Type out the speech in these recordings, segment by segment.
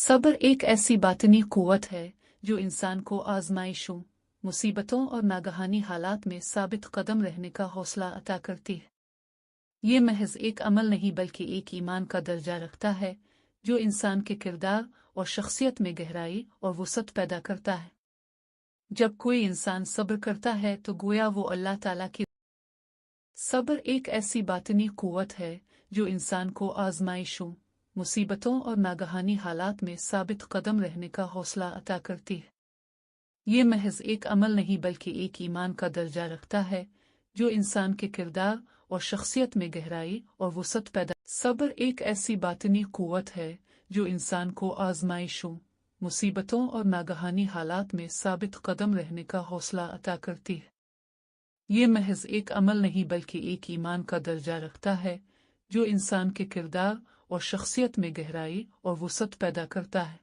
सब्र एक ऐसी बातनी क़ुव्वत है जो इंसान को आज़माइशों, मुसीबतों और नागहानी हालात में साबित कदम रहने का हौसला अता करती है। ये महज एक अमल नहीं बल्कि एक ईमान का दर्जा रखता है जो इंसान के किरदार और शख्सियत में गहराई और वुसअत पैदा करता है। जब कोई इंसान सब्र करता है तो गोया वो अल्लाह ताला की। सब्र एक ऐसी बातनी क़ुव्वत है जो इंसान को आज़माइशों, मुसीबतों और नागहानी हालात में साबित कदम रहने का हौसला अता करती है। ये महज एक अमल नहीं बल्कि एक ईमान का दर्जा रखता है जो इंसान के किरदार और शख्सियत में गहराई और वुसअत पैदा। सब्र एक ऐसी बातनी क़ुव्वत है जो इंसान को आज़माइशों, मुसीबतों और नागहानी हालात में साबित कदम रहने का हौसला अता करती है। ये महज एक अमल नहीं बल्कि एक ईमान का दर्जा रखता है जो इंसान के किरदार और शख्सियत में गहराई और वुसअत पैदा करता है।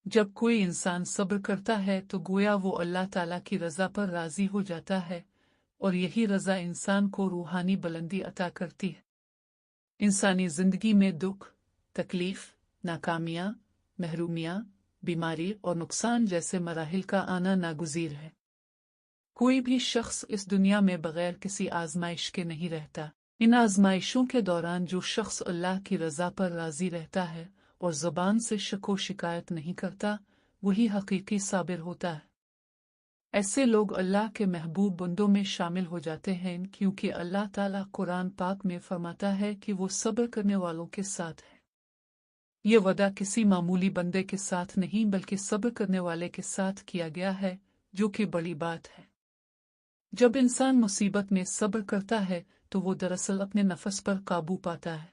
जब कोई इंसान सब्र करता है तो गोया वो अल्लाह ताला की रज़ा पर राज़ी हो जाता है और यही रज़ा इंसान को रूहानी बुलंदी अता करती है। इंसानी ज़िंदगी में दुख, तकलीफ़, नाकामियाँ, महरूमियाँ, बीमारी और नुकसान जैसे मराहिल का आना नागुज़ीर है। कोई भी शख्स इस दुनिया में बग़ैर किसी आज़माइश के नहीं रहता। इन आज़माइशों के दौरान जो शख्स अल्लाह की रज़ा पर राज़ी रहता है और ज़ुबान से शको शिकायत नहीं करता, वही हकीकी साबिर होता है। ऐसे लोग अल्लाह के महबूब बंदों में शामिल हो जाते हैं क्योंकि अल्लाह ताला कुरान पाक में फरमाता है कि वो सब्र करने वालों के साथ है। ये वदा किसी मामूली बंदे के साथ नहीं बल्कि सब्र करने वाले के साथ किया गया है, जो कि बड़ी बात है। जब इंसान मुसीबत में सब्र करता है तो वो दरअसल अपने नफस पर काबू पाता है।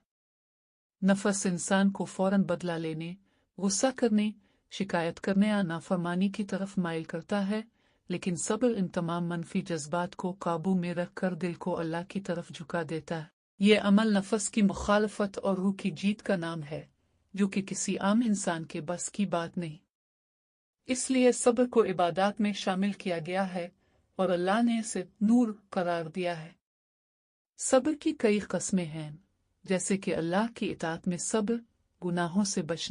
नफस इंसान को फौरन बदला लेने, गुस्सा करने, शिकायत करने या नाफरमानी की तरफ माइल करता है, लेकिन सब्र इन तमाम मनफी जज्बात को काबू में रखकर दिल को अल्लाह की तरफ झुका देता है। ये अमल नफस की मुखालफत और रूह की जीत का नाम है, जो कि किसी आम इंसान के बस की बात नहीं। इसलिए सब्र को इबादत में शामिल किया गया है और अल्लाह ने इसे नूर करार दिया है। सब्र की कई किस्में हैं, जैसे कि अल्लाह की इताअत में सब्र, गुनाहों से बचना,